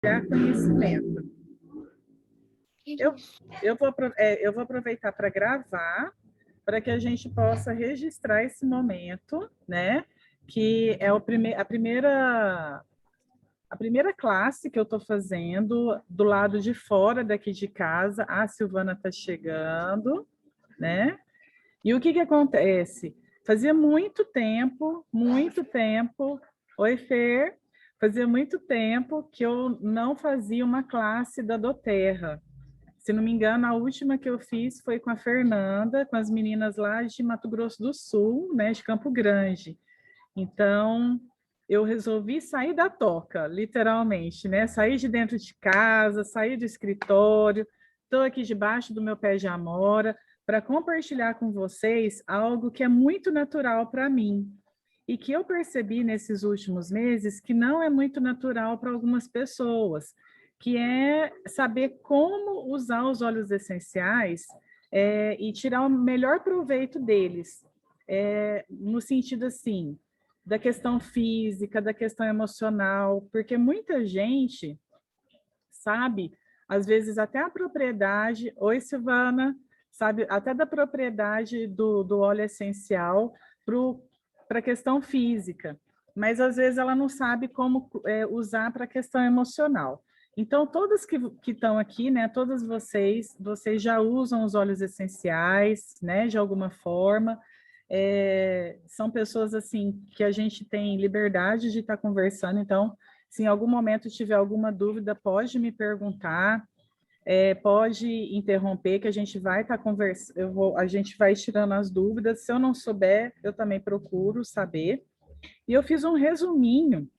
conhecimento. Eu vou aproveitar para gravar, para que a gente possa registrar esse momento, né? Que é a primeira classe que eu estou fazendo do lado de fora daqui de casa. A Silvana está chegando, né? E o que que acontece? Fazia muito tempo, oi Fer, fazia muito tempo que eu não fazia uma classe da Doterra. Se não me engano, a última que eu fiz foi com a Fernanda, com as meninas lá de Mato Grosso do Sul, né, de Campo Grande. Então, eu resolvi sair da toca, literalmente, né? Sair de dentro de casa, sair do escritório, estou aqui debaixo do meu pé de amora para compartilhar com vocês algo que é muito natural para mim e que eu percebi nesses últimos meses que não é muito natural para algumas pessoas, que é saber como usar os óleos essenciais e tirar o melhor proveito deles, no sentido assim, da questão física, da questão emocional, porque muita gente sabe, às vezes até a propriedade, oi Silvana, sabe, até da propriedade do óleo essencial para a questão física, mas às vezes ela não sabe como usar para a questão emocional. Então, todas que estão aqui, né, todas vocês já usam os óleos essenciais, né, de alguma forma, são pessoas assim que a gente tem liberdade de estar conversando, então, se em algum momento tiver alguma dúvida, pode me perguntar, pode interromper, que a gente vai estar conversando, a gente vai tirando as dúvidas. Se eu não souber, eu também procuro saber. E eu fiz um resuminho,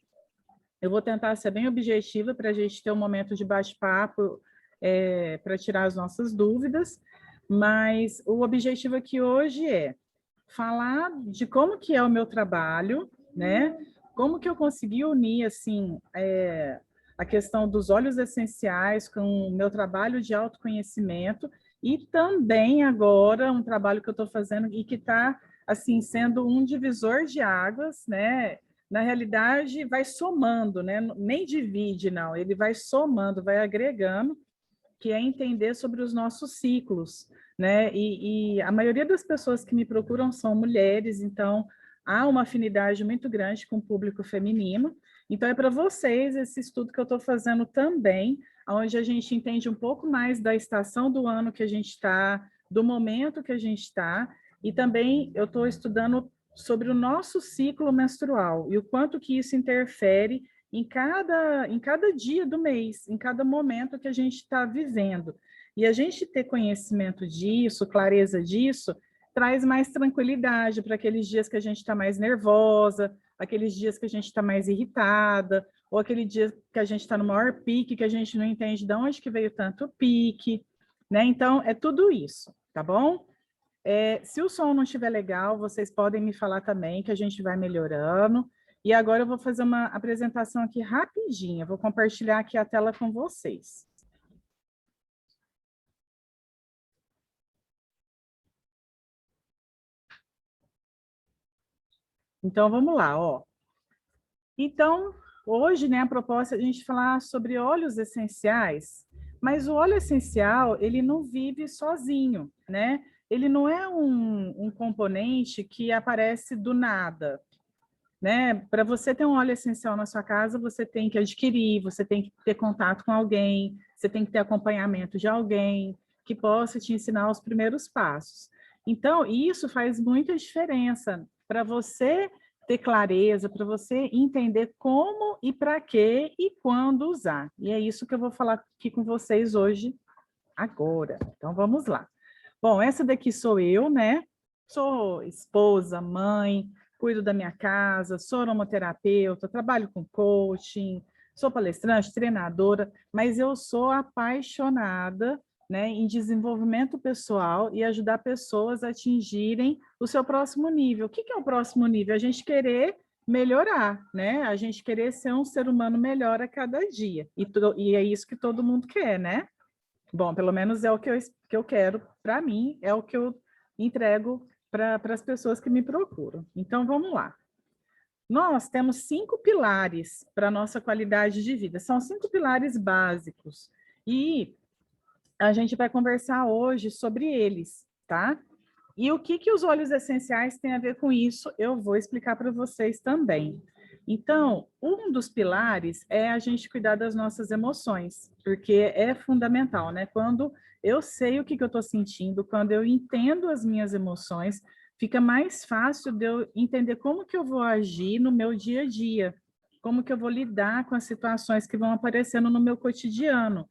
eu vou tentar ser bem objetiva para a gente ter um momento de bate-papo, para tirar as nossas dúvidas, mas o objetivo aqui hoje é falar de como que é o meu trabalho, né? Como que eu consegui unir, assim, a questão dos óleos essenciais com o meu trabalho de autoconhecimento e também agora um trabalho que eu estou fazendo e que está, assim, sendo um divisor de águas, né? Na realidade, vai somando, né? Nem divide, não. Ele vai somando, vai agregando, que é entender sobre os nossos ciclos, né? E a maioria das pessoas que me procuram são mulheres, então há uma afinidade muito grande com o público feminino. Então é para vocês esse estudo que eu estou fazendo também, onde a gente entende um pouco mais da estação do ano que a gente está, do momento que a gente está, e também eu estou estudando sobre o nosso ciclo menstrual e o quanto que isso interfere em cada dia do mês, em cada momento que a gente está vivendo. E a gente ter conhecimento disso, clareza disso, traz mais tranquilidade para aqueles dias que a gente está mais nervosa, aqueles dias que a gente está mais irritada, ou aquele dia que a gente está no maior pique, que a gente não entende de onde que veio tanto pique, né? Então, é tudo isso, tá bom? Se o som não estiver legal, vocês podem me falar também, que a gente vai melhorando. E agora eu vou fazer uma apresentação aqui rapidinha, vou compartilhar aqui a tela com vocês. Então, vamos lá, ó. Então, hoje, né, a proposta é a gente falar sobre óleos essenciais, mas o óleo essencial, ele não vive sozinho, né? Ele não é um componente que aparece do nada, né? Para você ter um óleo essencial na sua casa, você tem que adquirir, você tem que ter contato com alguém, você tem que ter acompanhamento de alguém que possa te ensinar os primeiros passos. Então, isso faz muita diferença para você ter clareza, para você entender como e para quê e quando usar. E é isso que eu vou falar aqui com vocês hoje, agora. Então, vamos lá. Bom, essa daqui sou eu, né? Sou esposa, mãe, cuido da minha casa, sou aromaterapeuta, trabalho com coaching, sou palestrante, treinadora, mas eu sou apaixonada, né, em desenvolvimento pessoal e ajudar pessoas a atingirem o seu próximo nível. O que é o próximo nível? A gente querer melhorar, né? A gente querer ser um ser humano melhor a cada dia. E é isso que todo mundo quer, né? Bom, pelo menos é o que eu quero para mim, é o que eu entrego para as pessoas que me procuram. Então, vamos lá. nós temos 5 pilares para a nossa qualidade de vida. São 5 pilares básicos. E a gente vai conversar hoje sobre eles, tá? E o que os óleos essenciais têm a ver com isso, eu vou explicar para vocês também. Então, um dos pilares é a gente cuidar das nossas emoções, porque é fundamental, né? Quando eu sei o que eu estou sentindo, quando eu entendo as minhas emoções, fica mais fácil de eu entender como que eu vou agir no meu dia a dia, como que eu vou lidar com as situações que vão aparecendo no meu cotidiano,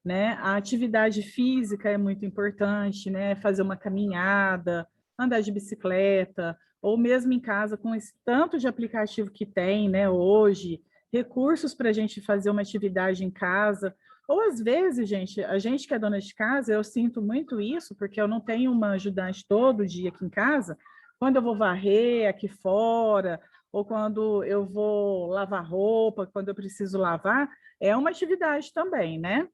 né? A atividade física é muito importante, né? Fazer uma caminhada, andar de bicicleta, ou mesmo em casa com esse tanto de aplicativo que tem, né? Hoje, recursos para a gente fazer uma atividade em casa. Ou às vezes, gente, a gente que é dona de casa, eu sinto muito isso, porque eu não tenho uma ajudante todo dia aqui em casa. Quando eu vou varrer aqui fora, ou quando eu vou lavar roupa, quando eu preciso lavar, é uma atividade também, né?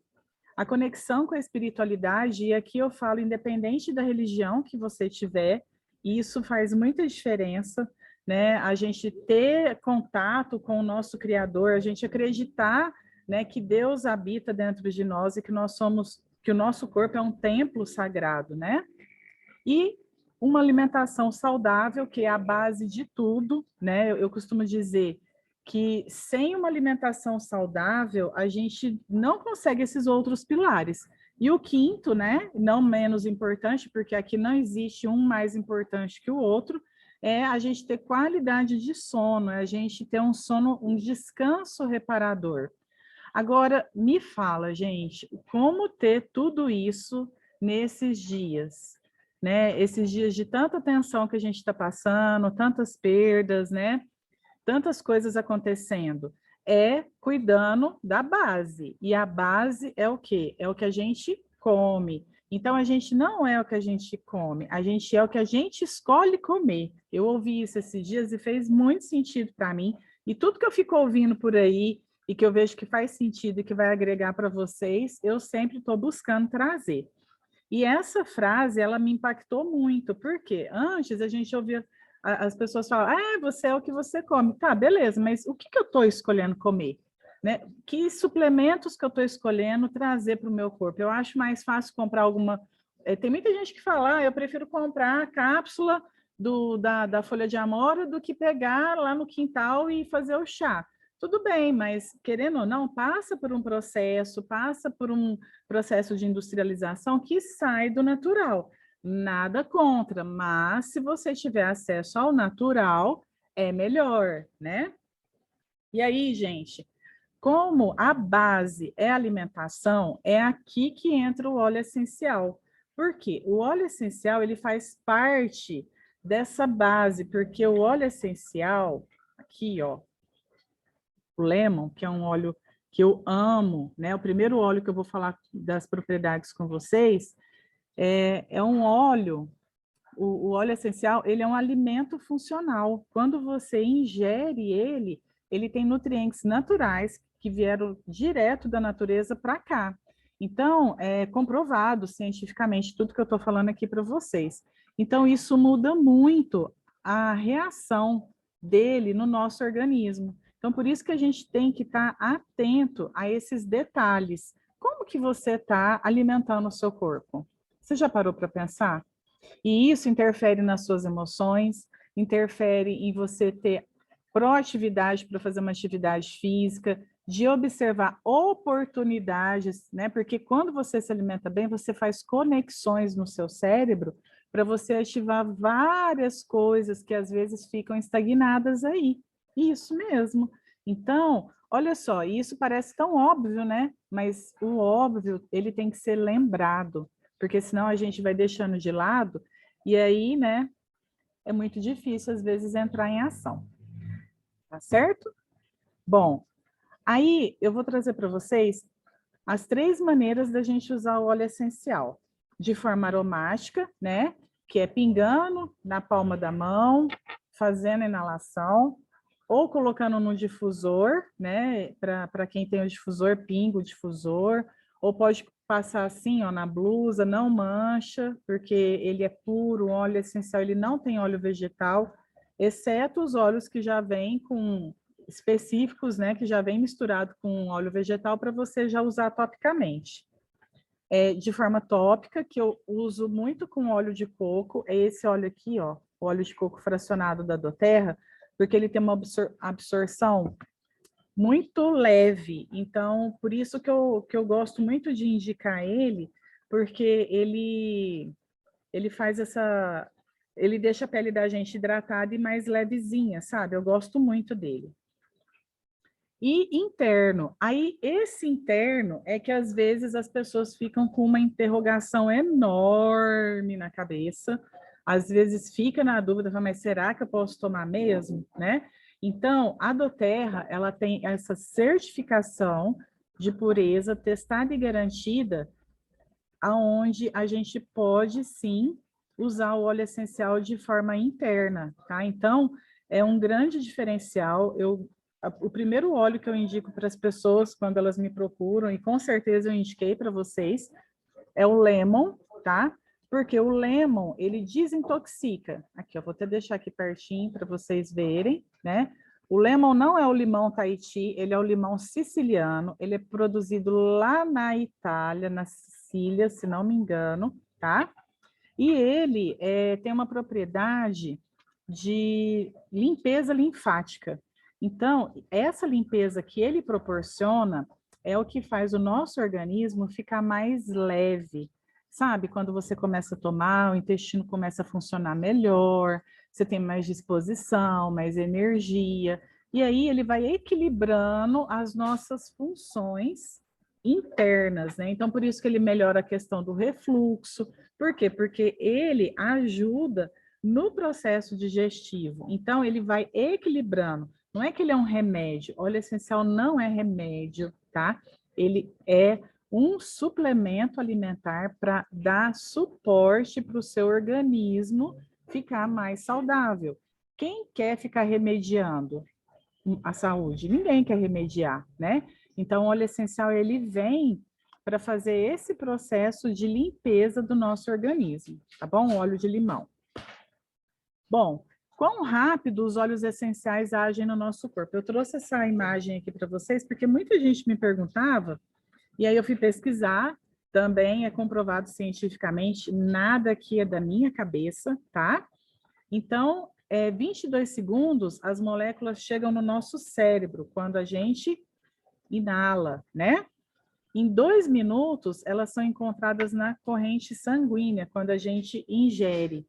A conexão com a espiritualidade, e aqui eu falo independente da religião que você tiver, isso faz muita diferença, né? A gente ter contato com o nosso Criador, a gente acreditar, né, que Deus habita dentro de nós e que nós somos, que o nosso corpo é um templo sagrado, né? E uma alimentação saudável, que é a base de tudo, né? Eu costumo dizer que sem uma alimentação saudável, a gente não consegue esses outros pilares. E o quinto, né, não menos importante, porque aqui não existe um mais importante que o outro, é a gente ter qualidade de sono, é a gente ter um sono, um descanso reparador. Agora, me fala, gente, como ter tudo isso nesses dias, né? Esses dias de tanta tensão que a gente está passando, tantas perdas, né? Tantas coisas acontecendo. É cuidando da base. E a base é o quê? É o que a gente come. Então, a gente não é o que a gente come, a gente é o que a gente escolhe comer. Eu ouvi isso esses dias e fez muito sentido para mim. E tudo que eu fico ouvindo por aí e que eu vejo que faz sentido e que vai agregar para vocês, eu sempre estou buscando trazer. E essa frase, ela me impactou muito, porque antes a gente ouvia as pessoas falar, você é o que você come. Tá, beleza, mas o que eu estou escolhendo comer? Né? Que suplementos que eu estou escolhendo trazer para o meu corpo? Eu acho mais fácil comprar alguma... tem muita gente que fala, eu prefiro comprar a cápsula da folha de amora do que pegar lá no quintal e fazer o chá. Tudo bem, mas querendo ou não, passa por um processo, passa por um processo de industrialização que sai do natural. Nada contra, mas se você tiver acesso ao natural, é melhor, né? E aí, gente, como a base é alimentação, é aqui que entra o óleo essencial. Por quê? O óleo essencial, ele faz parte dessa base, porque o óleo essencial, aqui, ó, o lemon, que é um óleo que eu amo, né? O primeiro óleo que eu vou falar das propriedades com vocês é um óleo, o óleo essencial, ele é um alimento funcional. Quando você ingere ele, ele tem nutrientes naturais que vieram direto da natureza para cá. Então, é comprovado cientificamente tudo que eu estou falando aqui para vocês. Então, isso muda muito a reação dele no nosso organismo. Então, por isso que a gente tem que estar atento a esses detalhes. Como que você está alimentando o seu corpo? Você já parou para pensar? E isso interfere nas suas emoções, interfere em você ter proatividade para fazer uma atividade física, de observar oportunidades, né? Porque quando você se alimenta bem, você faz conexões no seu cérebro para você ativar várias coisas que às vezes ficam estagnadas aí. Isso mesmo. Então, olha só, isso parece tão óbvio, né? Mas o óbvio, ele tem que ser lembrado, porque senão a gente vai deixando de lado e aí, né, é muito difícil às vezes entrar em ação. Tá certo? Bom, aí eu vou trazer para vocês as 3 maneiras da gente usar o óleo essencial. De forma aromática, né, que é pingando na palma da mão, fazendo inalação, ou colocando no difusor, né, para quem tem o difusor, pinga o difusor, ou pode passar assim, ó, na blusa, não mancha, porque ele é puro, o óleo essencial, ele não tem óleo vegetal, exceto os óleos que já vêm com específicos, né, que já vem misturado com óleo vegetal para você já usar topicamente. De forma tópica, que eu uso muito com óleo de coco, é esse óleo aqui, ó, o óleo de coco fracionado da doTERRA, porque ele tem uma absorção muito leve. Então, por isso que eu gosto muito de indicar ele, porque ele faz essa... Ele deixa a pele da gente hidratada e mais levezinha, sabe? Eu gosto muito dele. E interno. Aí, esse interno é que às vezes as pessoas ficam com uma interrogação enorme na cabeça. Às vezes fica na dúvida, mas será que eu posso tomar mesmo, né? Então, a doTERRA, ela tem essa certificação de pureza testada e garantida, aonde a gente pode sim usar o óleo essencial de forma interna, tá? Então, é um grande diferencial. O primeiro óleo que eu indico para as pessoas quando elas me procuram, e com certeza eu indiquei para vocês, é o Lemon, tá? Porque o Lemon, ele desintoxica. Aqui, eu vou até deixar aqui pertinho para vocês verem, né? O Lemon não é o limão Tahiti, ele é o limão siciliano, ele é produzido lá na Itália, na Sicília, se não me engano, tá? E ele tem uma propriedade de limpeza linfática. Então, essa limpeza que ele proporciona é o que faz o nosso organismo ficar mais leve. Sabe, quando você começa a tomar, o intestino começa a funcionar melhor, você tem mais disposição, mais energia, e aí ele vai equilibrando as nossas funções internas, né? Então, por isso que ele melhora a questão do refluxo. Por quê? Porque ele ajuda no processo digestivo. Então, ele vai equilibrando. Não é que ele é um remédio. Óleo essencial não é remédio, tá? Ele é um suplemento alimentar para dar suporte para o seu organismo ficar mais saudável. Quem quer ficar remediando a saúde? Ninguém quer remediar, né? Então, o óleo essencial, ele vem para fazer esse processo de limpeza do nosso organismo, tá bom? O óleo de limão. Bom, quão rápido os óleos essenciais agem no nosso corpo? Eu trouxe essa imagem aqui para vocês, porque muita gente me perguntava, e aí eu fui pesquisar, também é comprovado cientificamente, nada aqui é da minha cabeça, tá? Então, 22 segundos, as moléculas chegam no nosso cérebro, quando a gente inala, né? Em 2 minutos, elas são encontradas na corrente sanguínea, quando a gente ingere.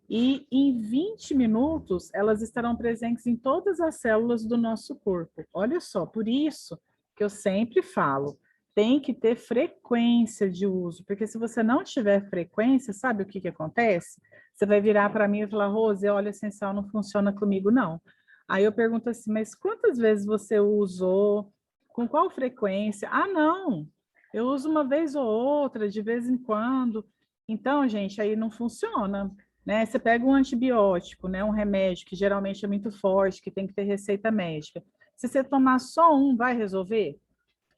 E em 20 minutos, elas estarão presentes em todas as células do nosso corpo. Olha só, por isso que eu sempre falo, tem que ter frequência de uso, porque se você não tiver frequência, sabe o que acontece? Você vai virar para mim e falar, Rose, óleo essencial não funciona comigo, não. Aí eu pergunto assim, mas quantas vezes você usou? Com qual frequência? Ah, não, eu uso uma vez ou outra, de vez em quando. Então, gente, aí não funciona, né? Você pega um antibiótico, né? Um remédio que geralmente é muito forte, que tem que ter receita médica. Se você tomar só um, vai resolver?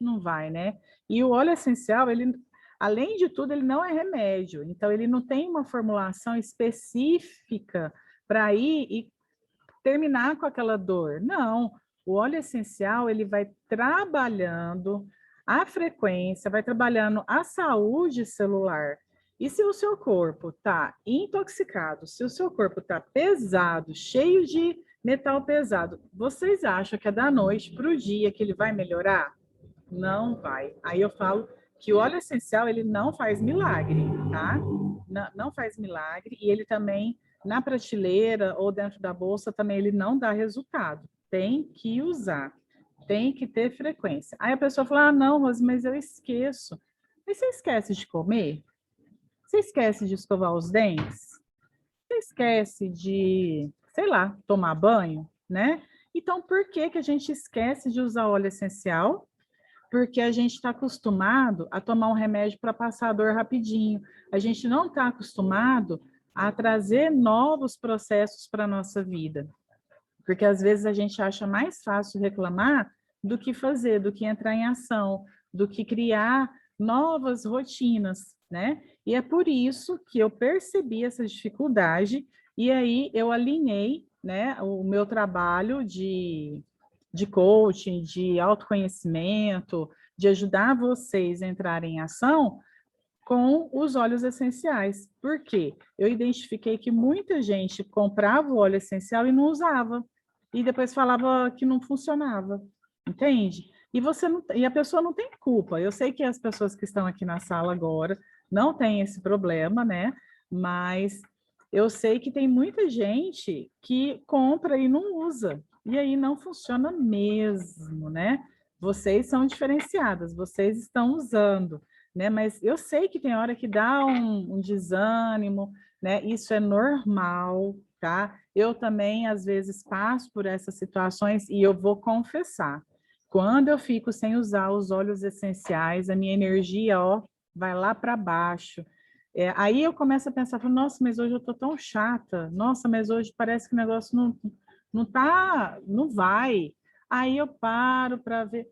Não vai, né? E o óleo essencial, ele, além de tudo, ele não é remédio. Então, ele não tem uma formulação específica para ir e terminar com aquela dor. Não, o óleo essencial, ele vai trabalhando a frequência, vai trabalhando a saúde celular. E se o seu corpo está intoxicado, se o seu corpo está pesado, cheio de metal pesado, vocês acham que é da noite para o dia que ele vai melhorar? Não vai. Aí eu falo que o óleo essencial, ele não faz milagre, tá? Não faz milagre, e ele também, na prateleira ou dentro da bolsa, também ele não dá resultado. Tem que usar, tem que ter frequência. Aí a pessoa fala, ah, não, mas eu esqueço. Mas você esquece de comer? Você esquece de escovar os dentes? Você esquece de, sei lá, tomar banho, né? Então, por que que a gente esquece de usar óleo essencial? Porque a gente está acostumado a tomar um remédio para passar a dor rapidinho. A gente não está acostumado a trazer novos processos para a nossa vida. Porque às vezes a gente acha mais fácil reclamar do que fazer, do que entrar em ação, do que criar novas rotinas, né? E é por isso que eu percebi essa dificuldade e aí eu alinhei né, o meu trabalho de coaching, de autoconhecimento, de ajudar vocês a entrarem em ação com os óleos essenciais. Por quê? Eu identifiquei que muita gente comprava o óleo essencial e não usava. E depois falava que não funcionava. Entende? E você não, e a pessoa não tem culpa. Eu sei que as pessoas que estão aqui na sala agora não têm esse problema, né? Mas eu sei que tem muita gente que compra e não usa. E aí não funciona mesmo, né? Vocês são diferenciadas, vocês estão usando, né? Mas eu sei que tem hora que dá um desânimo, né? Isso é normal, tá? Eu também, às vezes, passo por essas situações e eu vou confessar. Quando eu fico sem usar os óleos essenciais, a minha energia, ó, vai lá para baixo. Aí eu começo a pensar, nossa, mas hoje eu tô tão chata. Nossa, mas hoje parece que o negócio não tá, não vai. Aí eu paro para ver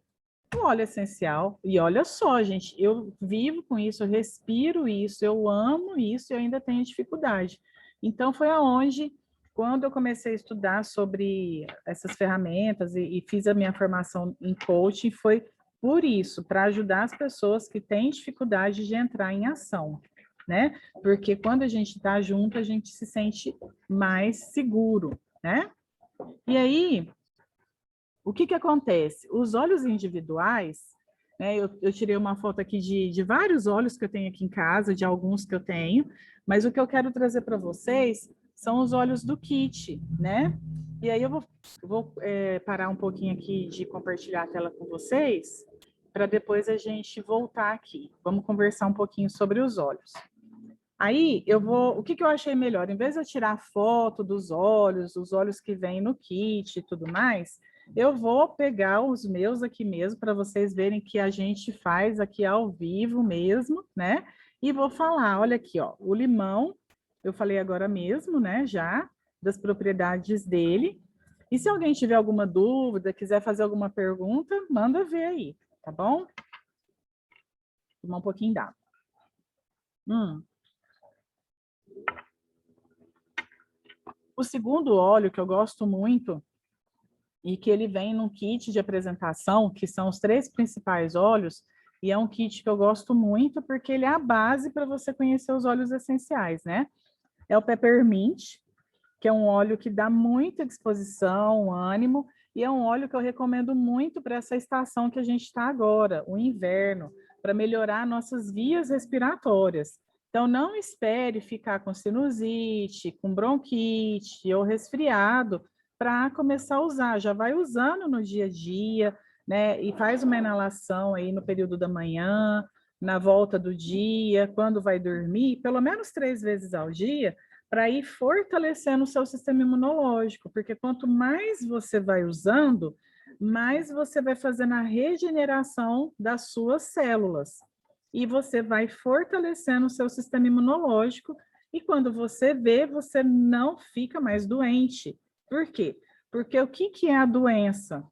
o óleo essencial. E olha só, gente, eu vivo com isso, eu respiro isso, eu amo isso e eu ainda tenho dificuldade. Então, foi aonde, quando eu comecei a estudar sobre essas ferramentas e fiz a minha formação em coaching, foi por isso, para ajudar as pessoas que têm dificuldade de entrar em ação, né? Porque quando a gente está junto, a gente se sente mais seguro, né? E aí, o que acontece? Os óleos individuais, né, eu tirei uma foto aqui de vários óleos que eu tenho aqui em casa, de alguns que eu tenho, mas o que eu quero trazer para vocês são os óleos do kit, né? E aí eu vou parar um pouquinho aqui de compartilhar a tela com vocês, para depois a gente voltar aqui. Vamos conversar um pouquinho sobre os óleos. Aí eu vou, o que eu achei melhor? Em vez de eu tirar foto dos óleos, os óleos que vêm no kit e tudo mais, eu vou pegar os meus aqui mesmo para vocês verem que a gente faz aqui ao vivo mesmo, né? E vou falar, olha aqui, ó, o limão, eu falei agora mesmo, né, já das propriedades dele. E se alguém tiver alguma dúvida, quiser fazer alguma pergunta, manda ver aí, tá bom? Vou tomar um pouquinho d'água. O segundo óleo que eu gosto muito e que ele vem num kit de apresentação, que são os 3 principais óleos, e é um kit que eu gosto muito porque ele é a base para você conhecer os óleos essenciais, né? É o Peppermint, que é um óleo que dá muita disposição, ânimo, e é um óleo que eu recomendo muito para essa estação que a gente está agora, o inverno, para melhorar nossas vias respiratórias. Então, não espere ficar com sinusite, com bronquite ou resfriado para começar a usar. Já vai usando no dia a dia, né? E faz uma inalação aí no período da manhã, na volta do dia, quando vai dormir, pelo menos 3 vezes ao dia, para ir fortalecendo o seu sistema imunológico, porque quanto mais você vai usando, mais você vai fazendo a regeneração das suas células. E você vai fortalecendo o seu sistema imunológico, e quando você vê, você não fica mais doente. Por quê? Porque o que é a doença?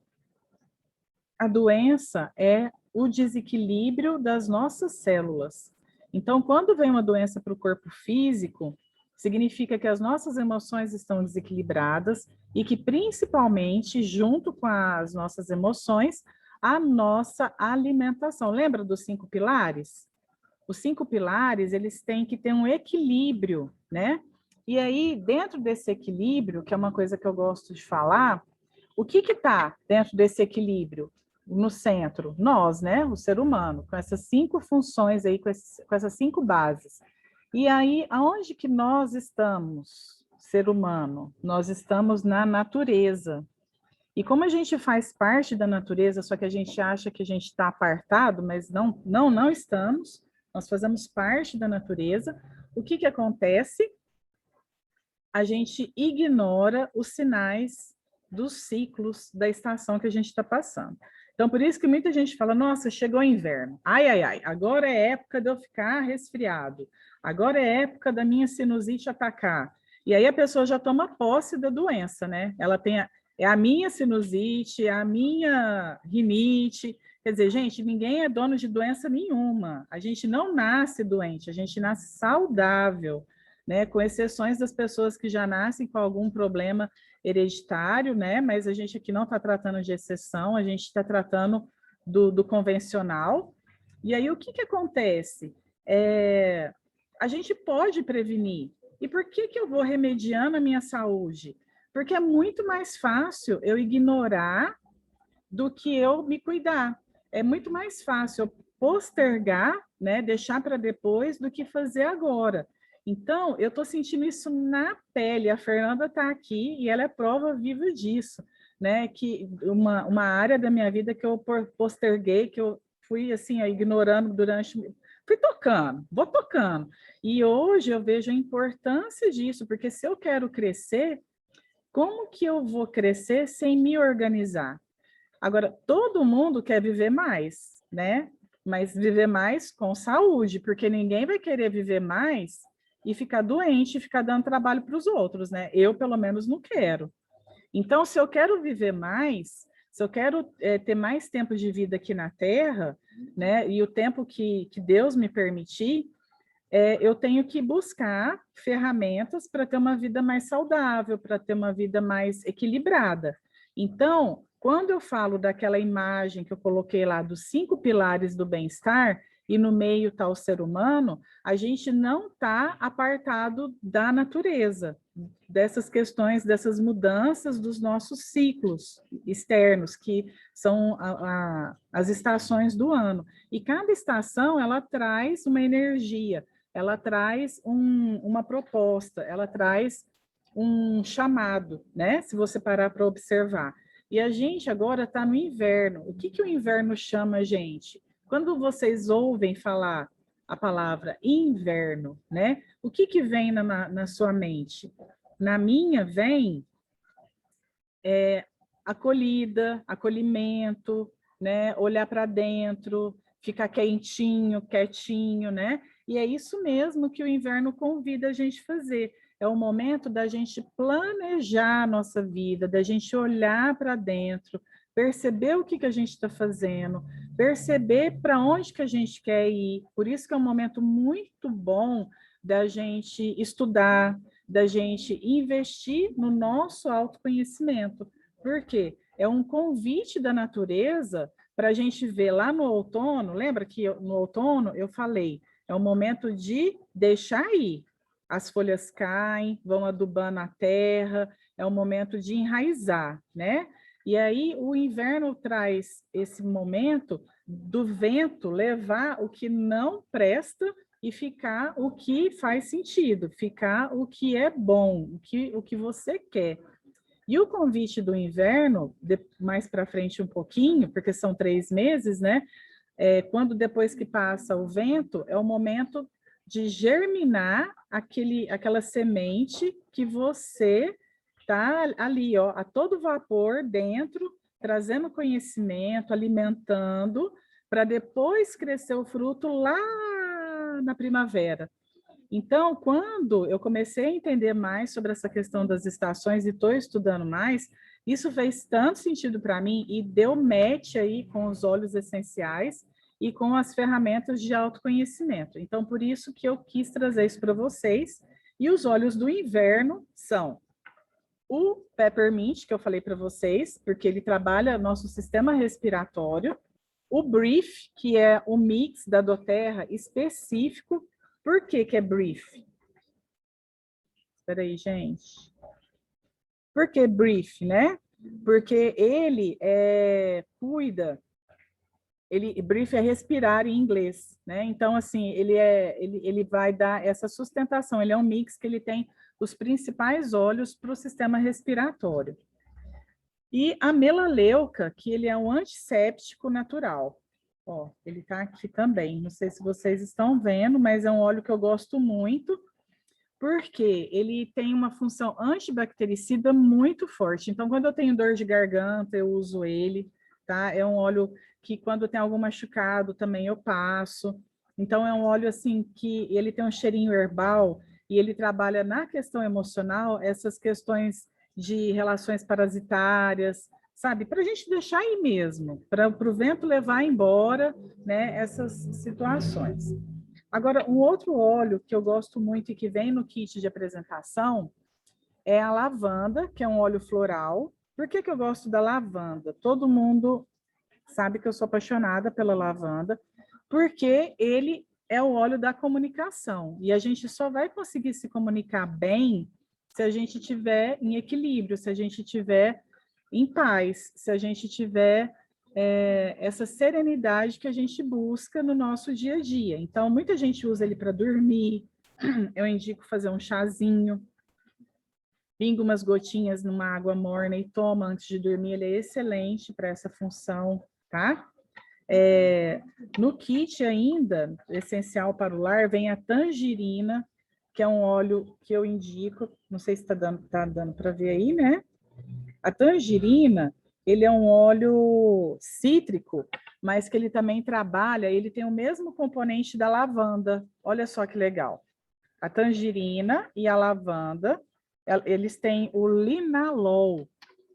A doença é o desequilíbrio das nossas células. Então, quando vem uma doença para o corpo físico, significa que as nossas emoções estão desequilibradas e que, principalmente, junto com as nossas emoções, a nossa alimentação. Lembra dos 5 pilares? Os 5 pilares, eles têm que ter um equilíbrio, né? E aí, dentro desse equilíbrio, que é uma coisa que eu gosto de falar, o que está dentro desse equilíbrio? No centro, nós, né? O ser humano, com essas 5 funções aí, com essas 5 bases. E aí, aonde que nós estamos, ser humano? Nós estamos na natureza. E como a gente faz parte da natureza, só que a gente acha que a gente está apartado, mas não estamos. Nós fazemos parte da natureza. O que acontece? A gente ignora os sinais dos ciclos da estação que a gente está passando. Então, por isso que muita gente fala, nossa, chegou o inverno. Ai, ai, ai, agora é época de eu ficar resfriado. Agora é época da minha sinusite atacar. E aí a pessoa já toma posse da doença, né? Ela tem é a minha sinusite, é a minha rinite. Quer dizer, gente, ninguém é dono de doença nenhuma. A gente não nasce doente, a gente nasce saudável, né? Com exceções das pessoas que já nascem com algum problema hereditário, né? Mas a gente aqui não está tratando de exceção, a gente está tratando do convencional. E aí, o que que acontece? A gente pode prevenir. E por que que eu vou remediando a minha saúde? Porque é muito mais fácil eu ignorar do que eu me cuidar. É muito mais fácil eu postergar, né, deixar para depois, do que fazer agora. Então, eu estou sentindo isso na pele. A Fernanda está aqui e ela é prova viva disso, né? Que uma área da minha vida que eu posterguei, que eu fui assim, ignorando durante. Fui tocando, vou tocando. E hoje eu vejo a importância disso, porque se eu quero crescer, como que eu vou crescer sem me organizar? Agora, todo mundo quer viver mais, né? Mas viver mais com saúde, porque ninguém vai querer viver mais e ficar doente e ficar dando trabalho para os outros, né? Eu, pelo menos, não quero. Então, se eu quero viver mais, se eu quero ter mais tempo de vida aqui na Terra, né? E o tempo que Deus me permitir, eu tenho que buscar ferramentas para ter uma vida mais saudável, para ter uma vida mais equilibrada. Então, quando eu falo daquela imagem que eu coloquei lá dos 5 pilares do bem-estar, e no meio está o ser humano, a gente não está apartado da natureza, dessas questões, dessas mudanças dos nossos ciclos externos, que são as estações do ano. E cada estação, ela traz uma energia, ela traz uma proposta, ela traz um chamado, né? Se você parar para observar. E a gente agora está no inverno. O que que o inverno chama a gente? Quando vocês ouvem falar a palavra inverno, né? O que que vem na sua mente? Na minha vem acolhida, acolhimento, né? Olhar para dentro, ficar quentinho, quietinho, né? E é isso mesmo que o inverno convida a gente a fazer. É o momento da gente planejar a nossa vida, da gente olhar para dentro, perceber o que que a gente está fazendo, perceber para onde que a gente quer ir. Por isso que é um momento muito bom da gente estudar, da gente investir no nosso autoconhecimento. Por quê? É um convite da natureza para a gente ver lá no outono. Lembra que no outono eu falei, é o momento de deixar ir. As folhas caem, vão adubando a terra, é o momento de enraizar, né? E aí o inverno traz esse momento do vento levar o que não presta e ficar o que faz sentido, ficar o que é bom, o que você quer. E o convite do inverno, mais para frente um pouquinho, porque são 3 meses, né? Quando depois que passa o vento, é o momento de germinar aquela semente que você está ali, ó, a todo vapor dentro, trazendo conhecimento, alimentando, para depois crescer o fruto lá na primavera. Então, quando eu comecei a entender mais sobre essa questão das estações e estou estudando mais, isso fez tanto sentido para mim e deu match aí com os óleos essenciais e com as ferramentas de autoconhecimento. Então, por isso que eu quis trazer isso para vocês. E os óleos do inverno são o Peppermint, que eu falei para vocês, porque ele trabalha nosso sistema respiratório, o Brief, que é o mix da doTERRA específico. Por que que é Brief? Espera aí, gente. Por que Brief, né? Porque ele cuida, Brief é respirar em inglês, né? Então, assim, ele vai dar essa sustentação, ele é um mix que ele tem os principais óleos para o sistema respiratório. E a melaleuca, que ele é um antisséptico natural. Ó, ele está aqui também. Não sei se vocês estão vendo, mas é um óleo que eu gosto muito, porque ele tem uma função antibactericida muito forte. Então, quando eu tenho dor de garganta, eu uso ele, tá? É um óleo que, quando tem algum machucado, também eu passo. Então, é um óleo, assim, que ele tem um cheirinho herbal e ele trabalha na questão emocional, essas questões de relações parasitárias, sabe? Para a gente deixar aí mesmo, para o vento levar embora, né, essas situações. Agora, um outro óleo que eu gosto muito e que vem no kit de apresentação é a lavanda, que é um óleo floral. Por que que eu gosto da lavanda? Todo mundo sabe que eu sou apaixonada pela lavanda, porque ele é o óleo da comunicação. E a gente só vai conseguir se comunicar bem se a gente tiver em equilíbrio, se a gente tiver em paz, se a gente tiver essa serenidade que a gente busca no nosso dia a dia. Então, muita gente usa ele para dormir. Eu indico fazer um chazinho, pinga umas gotinhas numa água morna e toma antes de dormir. Ele é excelente para essa função, tá? No kit ainda, essencial para o lar, vem a tangerina, que é um óleo que eu indico, não sei se tá dando para ver aí, né? A tangerina, ele é um óleo cítrico, mas que ele também trabalha, ele tem o mesmo componente da lavanda. Olha só que legal. A tangerina e a lavanda, eles têm o linalol.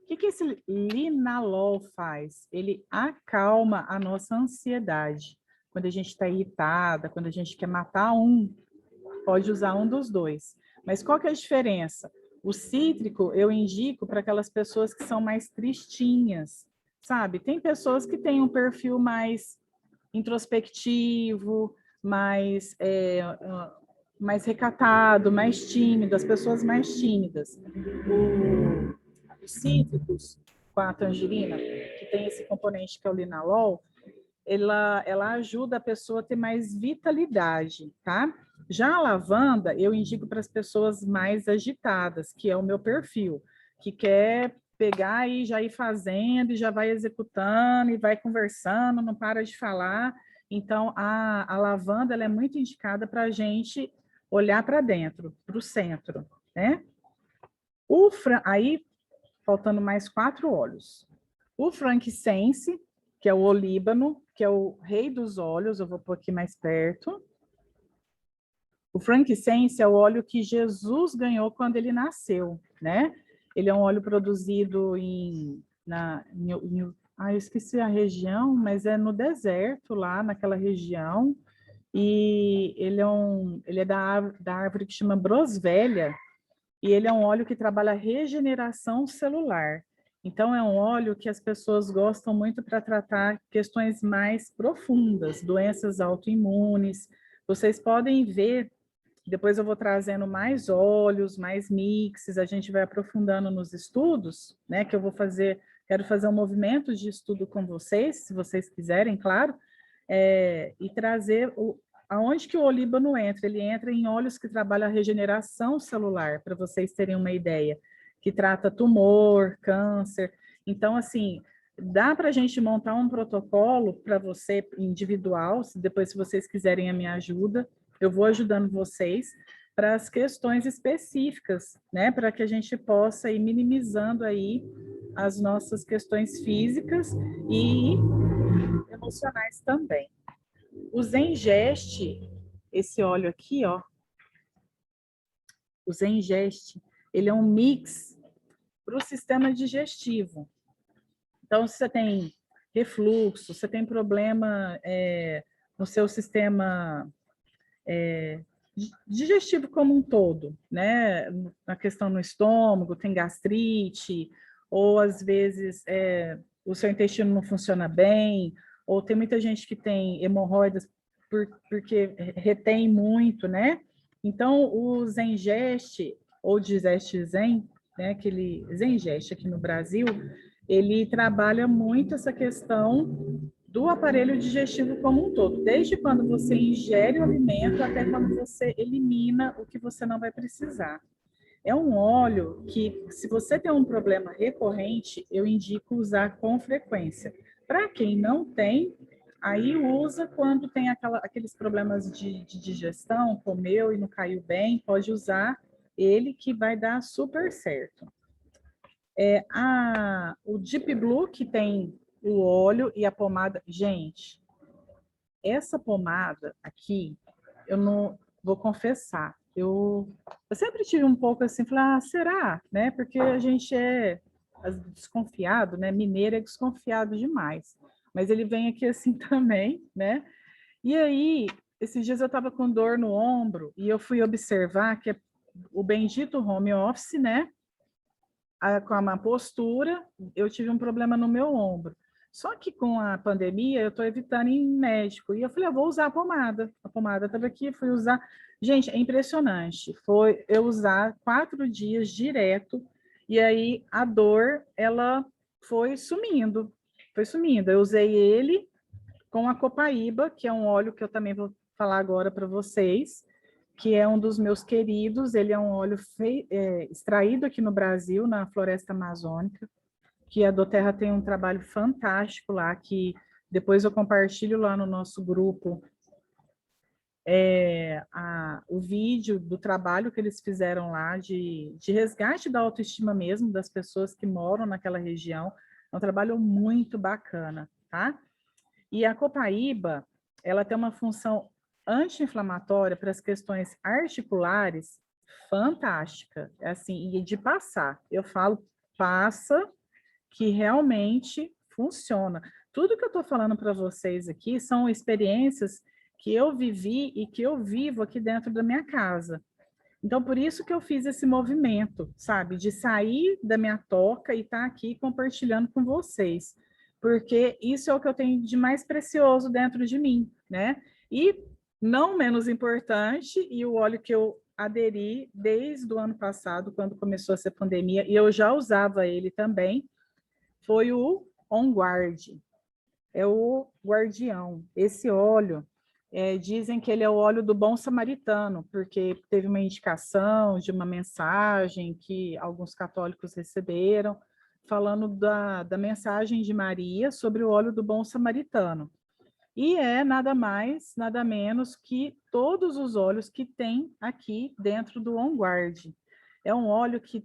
O que esse linalol faz? Ele acalma a nossa ansiedade. Quando a gente está irritada, quando a gente quer matar um, pode usar um dos dois. Mas qual que é a diferença? O cítrico eu indico para aquelas pessoas que são mais tristinhas, sabe? Tem pessoas que têm um perfil mais introspectivo, mais recatado, mais tímido, as pessoas mais tímidas. Os cítricos, com a tangerina, que tem esse componente que é o linalol, ela ajuda a pessoa a ter mais vitalidade, tá? Já a lavanda, eu indico para as pessoas mais agitadas, que é o meu perfil, que quer pegar e já ir fazendo, e já vai executando, e vai conversando, não para de falar. Então, a lavanda ela é muito indicada para a gente olhar para dentro, para o centro, né? Aí, faltando mais 4 óleos. O frankincense, que é o olíbano, que é o rei dos óleos, eu vou pôr aqui mais perto. O frankincense é o óleo que Jesus ganhou quando ele nasceu, né? Ele é um óleo produzido eu esqueci a região, mas é no deserto, lá naquela região, e ele é da árvore que chama brosvélia, e ele é um óleo que trabalha a regeneração celular. Então, é um óleo que as pessoas gostam muito para tratar questões mais profundas, doenças autoimunes. Vocês podem ver, depois eu vou trazendo mais óleos, mais mixes, a gente vai aprofundando nos estudos, né? Que eu vou fazer, quero fazer um movimento de estudo com vocês, se vocês quiserem, claro, e trazer aonde que o olíbano entra? Ele entra em óleos que trabalham a regeneração celular, para vocês terem uma ideia, que trata tumor, câncer. Então, assim, dá para a gente montar um protocolo para você individual, depois se vocês quiserem a minha ajuda, eu vou ajudando vocês para as questões específicas, né? Para que a gente possa ir minimizando aí as nossas questões físicas e emocionais também. O Zengeste, esse óleo aqui, ó, o Zengeste, ele é um mix para o sistema digestivo. Então, se você tem refluxo, você tem problema no seu sistema digestivo como um todo, né? Na questão no estômago, tem gastrite, ou às vezes o seu intestino não funciona bem, ou tem muita gente que tem hemorroidas porque retém muito, né? Então, o Zengeste, ou Digeste Zen, né? Aquele Zengeste aqui no Brasil, ele trabalha muito essa questão do aparelho digestivo como um todo, desde quando você ingere o alimento até quando você elimina o que você não vai precisar. É um óleo que, se você tem um problema recorrente, eu indico usar com frequência. Para quem não tem, aí usa quando tem aqueles problemas de digestão, comeu e não caiu bem, pode usar ele que vai dar super certo. O Deep Blue, que tem o óleo e a pomada. Gente, essa pomada aqui, eu não vou confessar, eu sempre tive um pouco assim, falar, será? Né? Porque a gente é desconfiado, né? Mineiro é desconfiado demais. Mas ele vem aqui assim também, né? E aí, esses dias eu estava com dor no ombro e eu fui observar que o bendito home office, né? com a má postura, eu tive um problema no meu ombro. Só que com a pandemia, eu estou evitando ir em médico. E eu falei, eu vou usar a pomada. A pomada estava aqui, fui usar. Gente, é impressionante. Foi eu usar 4 dias direto, e aí a dor, ela foi sumindo. Foi sumindo. Eu usei ele com a copaíba, que é um óleo que eu também vou falar agora para vocês, que é um dos meus queridos. Ele é um óleo extraído aqui no Brasil, na floresta amazônica, que a Doterra tem um trabalho fantástico lá, que depois eu compartilho lá no nosso grupo o vídeo do trabalho que eles fizeram lá de resgate da autoestima mesmo das pessoas que moram naquela região. É um trabalho muito bacana, tá? E a copaíba, ela tem uma função anti-inflamatória para as questões articulares fantástica, assim, e de passar. Eu falo, passa, que realmente funciona. Tudo que eu estou falando para vocês aqui são experiências que eu vivi e que eu vivo aqui dentro da minha casa. Então, por isso que eu fiz esse movimento, sabe? De sair da minha toca e estar aqui compartilhando com vocês. Porque isso é o que eu tenho de mais precioso dentro de mim, né? E, não menos importante, e o óleo que eu aderi desde o ano passado, quando começou essa pandemia, e eu já usava ele também, foi o On Guard. É o guardião. Esse óleo, dizem que ele é o óleo do bom samaritano, porque teve uma indicação de uma mensagem que alguns católicos receberam, falando da mensagem de Maria sobre o óleo do bom samaritano. E é nada mais, nada menos que todos os óleos que tem aqui dentro do On Guard. É um óleo que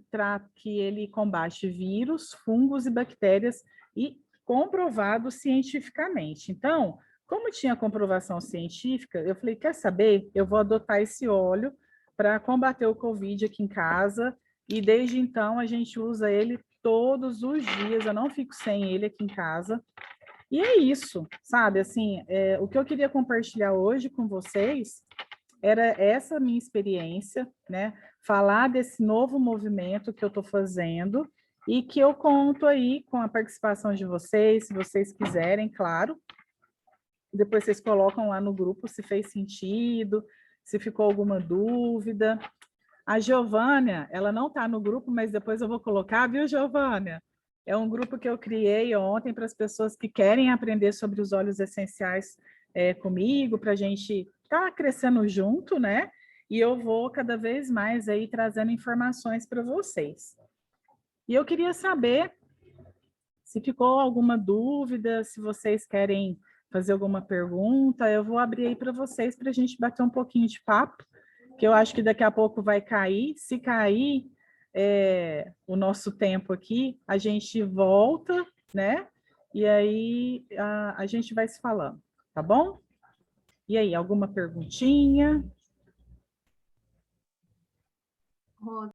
ele combate vírus, fungos e bactérias, e comprovado cientificamente. Então, como tinha comprovação científica, eu falei, quer saber? Eu vou adotar esse óleo para combater o Covid aqui em casa, e desde então a gente usa ele todos os dias, eu não fico sem ele aqui em casa. E é isso, sabe? Assim, o que eu queria compartilhar hoje com vocês era essa minha experiência, né? Falar desse novo movimento que eu estou fazendo e que eu conto aí com a participação de vocês, se vocês quiserem, claro. Depois vocês colocam lá no grupo se fez sentido, se ficou alguma dúvida. A Giovânia, ela não está no grupo, mas depois eu vou colocar, viu, Giovânia? É um grupo que eu criei ontem para as pessoas que querem aprender sobre os óleos essenciais comigo, para a gente estar crescendo junto, né? E eu vou cada vez mais aí trazendo informações para vocês. E eu queria saber se ficou alguma dúvida, se vocês querem fazer alguma pergunta, eu vou abrir aí para vocês para a gente bater um pouquinho de papo, que eu acho que daqui a pouco vai cair. Se cair o nosso tempo aqui, a gente volta, né? E aí a gente vai se falando, tá bom? E aí, alguma perguntinha?